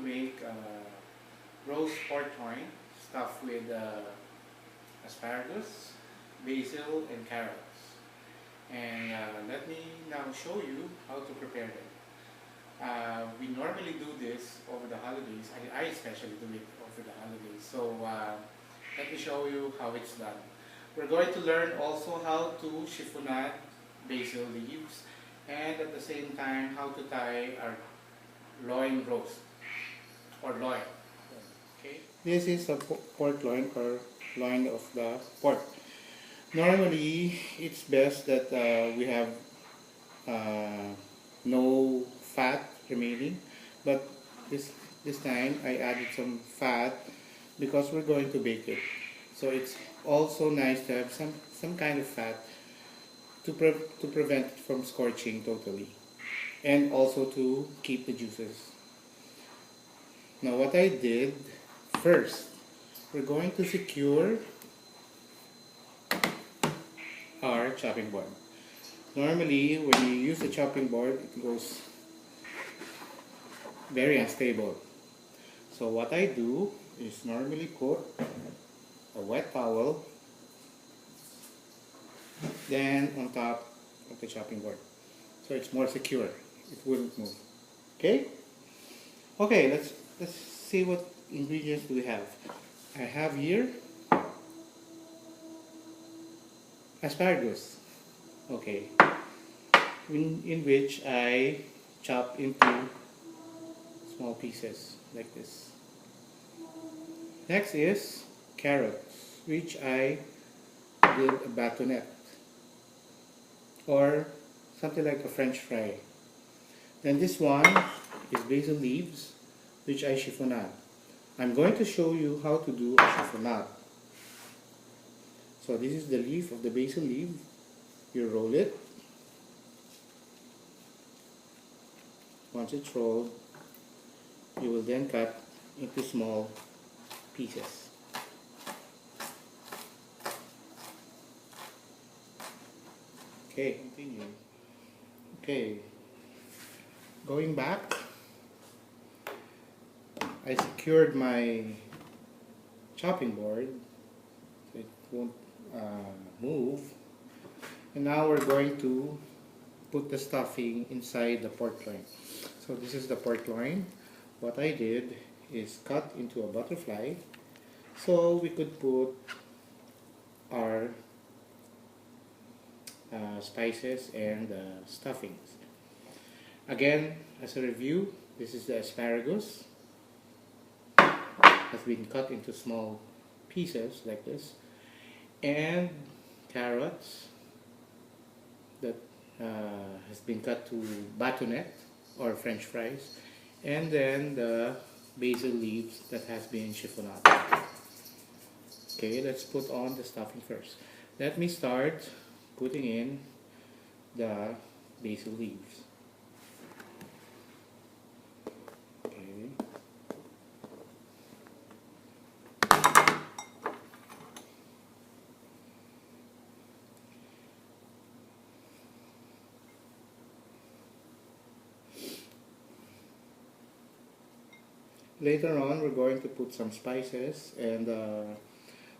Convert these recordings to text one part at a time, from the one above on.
make roast pork loin stuffed with asparagus, basil, and carrots. And let me now show you how to prepare them. We normally do this over the holidays. I especially do it over the holidays. So let me show you how it's done. We're going to learn also how to chiffonade basil leaves, and at the same time how to tie our loin roast or loin. Okay. This is a pork loin or loin of the pork. Normally, it's best that we have no fat remaining, but this time I added some fat because we're going to bake it. So it's also nice to have some kind of fat to prevent it from scorching totally, and also to keep the juices. Now what I did first, we're going to secure our chopping board. Normally when you use a chopping board, it goes very unstable. So what I do is normally put a wet towel then on top of the chopping board, so it's more secure, it wouldn't move. Okay, let's see what ingredients do we have. I have here asparagus, okay, in which I chop into small pieces like this. Next is carrots, which I did a bâtonnet or something like a French fry. Then this one is basil leaves, which I chiffonade. I'm going to show you how to do a chiffonade. So this is the leaf of the basil leaf. You roll it. Once it's rolled, you will then cut into small pieces. Okay, continue. Okay, going back, I secured my chopping board so it won't move. And now we're going to put the stuffing inside the pork loin. So this is the pork loin. What I did is cut into a butterfly so we could put our spices and stuffings. Again, as a review, this is the asparagus. Has been cut into small pieces like this, and carrots that has been cut to bâtonnet or French fries, and then the basil leaves that has been chiffonade. Okay, let's put on the stuffing first. Let me start putting in the basil leaves. Okay. Later on, we're going to put some spices, and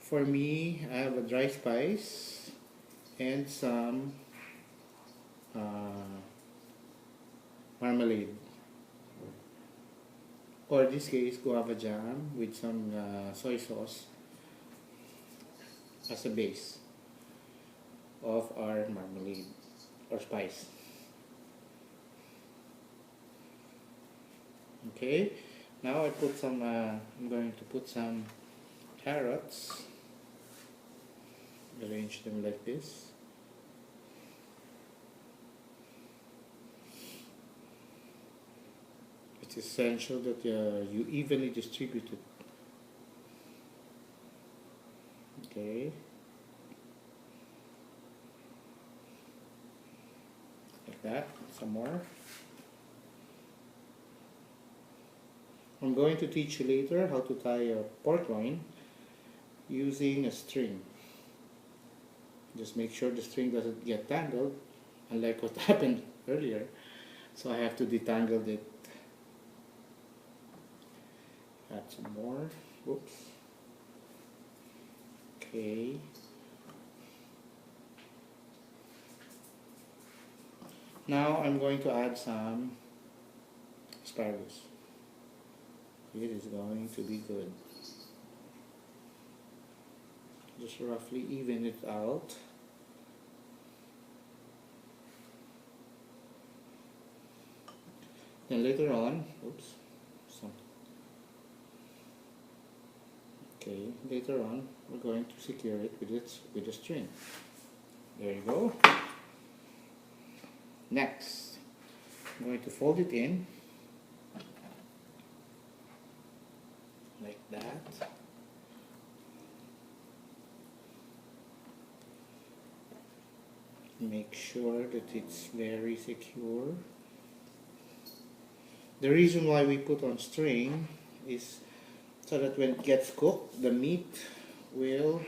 for me, I have a dry spice and some marmalade, or in this case guava jam with some soy sauce as a base of our marmalade or spice. Okay, now I'm going to put some carrots, arrange them like this. It's essential that you evenly distribute it. Okay. Like that, some more. I'm going to teach you later how to tie a pork loin using a string. Just make sure the string doesn't get tangled, unlike what happened earlier. So I have to detangle it. Add some more. Oops. Okay. Now I'm going to add some asparagus. It is going to be good. Just roughly even it out. Then later on, oops, okay, later on we're going to secure it with a string. There you go. Next, I'm going to fold it in like that. Make sure that it's very secure. The reason why we put on string is so that when it gets cooked, the meat will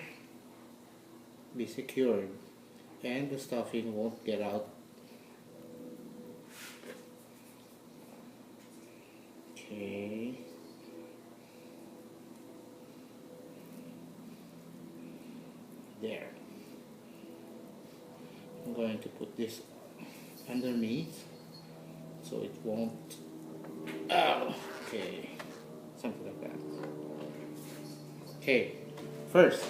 be secured and the stuffing won't get out. Okay. There. I'm going to put this underneath so it won't. Oh, okay. Something like that. Okay. First,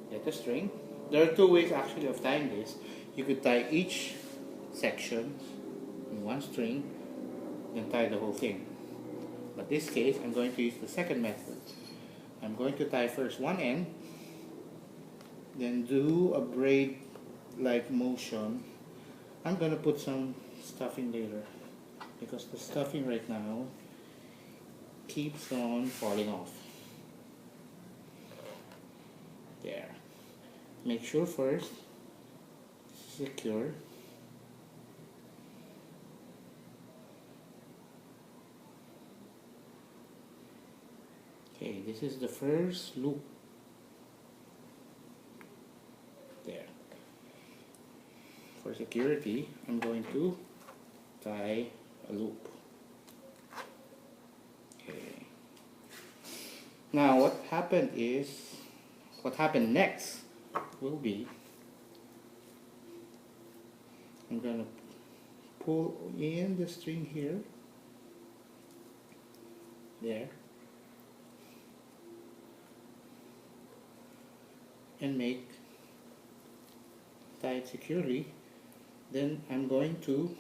get the string. There are two ways actually of tying this. You could tie each section in one string, then tie the whole thing. But this case, I'm going to use the second method. I'm going to tie first one end, then do a braid-like motion. I'm going to put some stuffing later because the stuffing right now keeps on falling off. There. Make sure first secure. Okay, this is the first loop. There. For security, I'm going to tie a loop. Okay. Now what happened next will be, I'm going to pull in the string here, there, and tie it securely. Then I'm going to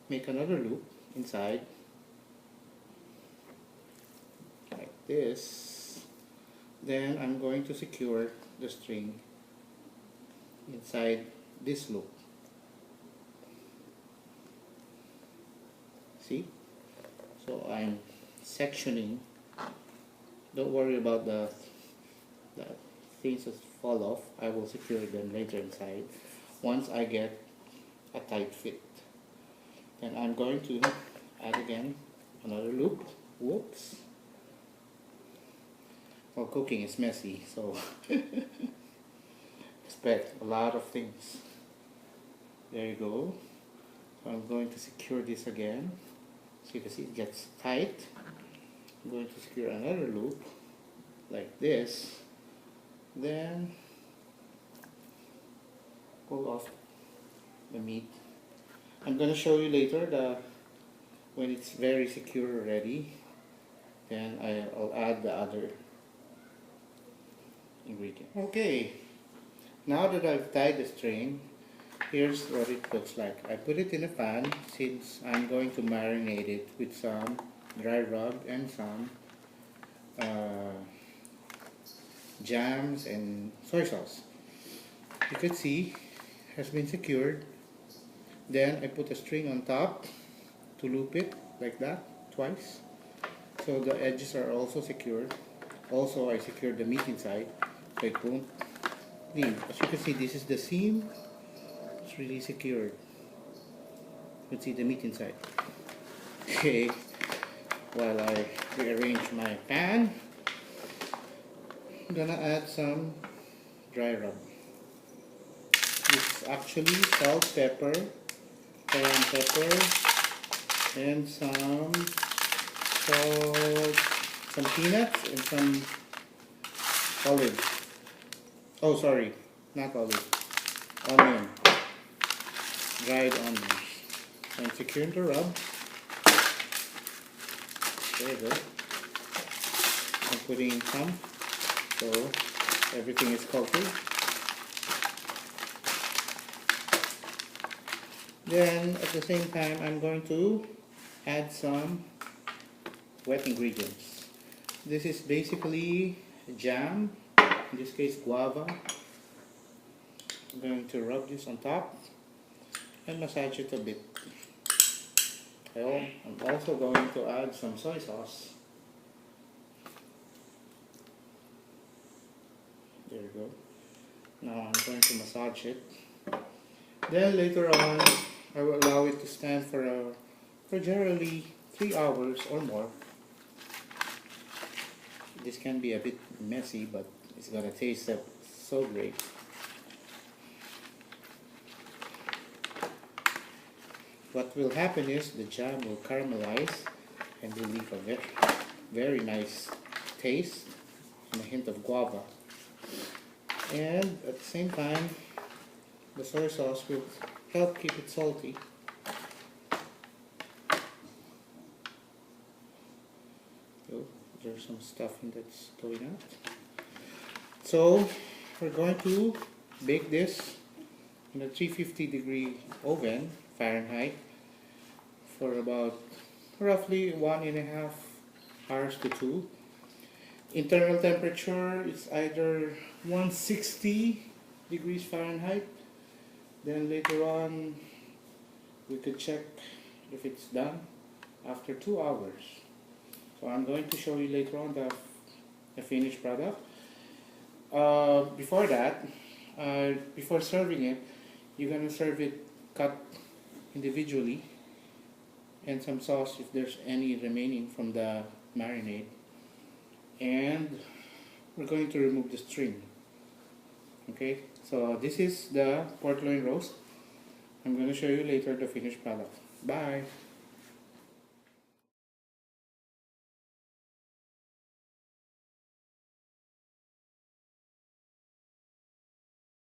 make another loop inside like this. Then I'm going to secure the string inside this loop. See? So I'm sectioning. Don't worry about the things that fall off. I will secure them later inside once I get a tight fit. Then I'm going to add again another loop. Whoops. Well, cooking is messy, so expect a lot of things. There you go. So I'm going to secure this again. So you can see it gets tight. I'm going to secure another loop like this. Then pull off the meat. I'm going to show you later when it's very secure already. Then I'll add the other ingredient. Okay, now that I've tied the string, here's what it looks like. I put it in a pan since I'm going to marinate it with some dry rub and some jams and soy sauce. You can see it has been secured. Then I put a string on top to loop it like that twice, so the edges are also secured. Also, I secured the meat inside so it won't leave. As you can see, this is the seam. It's really secured. You can see the meat inside. Okay, while I rearrange my pan, I'm gonna add some dry rub. This is actually salt, pepper, cayenne pepper, and some salt, some peanuts and some olive. Oh, sorry, not olive. Onion. Dried onions. And secure the rub. There you go. I'm putting in some, so everything is covered. Then at the same time, I'm going to add some wet ingredients. This is basically jam, in this case guava. I'm going to rub this on top and massage it a bit. I'm also going to add some soy sauce. There you go. Now I'm going to massage it. Then later on, I will allow it to stand for generally 3 hours or more. This can be a bit messy, but it's gonna taste so great. What will happen is the jam will caramelize and will leave a very nice taste and a hint of guava. And at the same time, the soy sauce will help keep it salty. Oh, there's some stuffing that's going out. So we're going to bake this in a 350-degree oven, Fahrenheit, for about roughly 1.5 hours to 2. Internal temperature is either 160 degrees Fahrenheit. Then later on, we could check if it's done after 2 hours. So I'm going to show you later on the finished product. Before that, before serving it, you're going to serve it cut individually, and some sauce if there's any remaining from the marinade. And we're going to remove the string. Okay, so this is the Porkloin Roast. I'm going to show you later the finished product. Bye!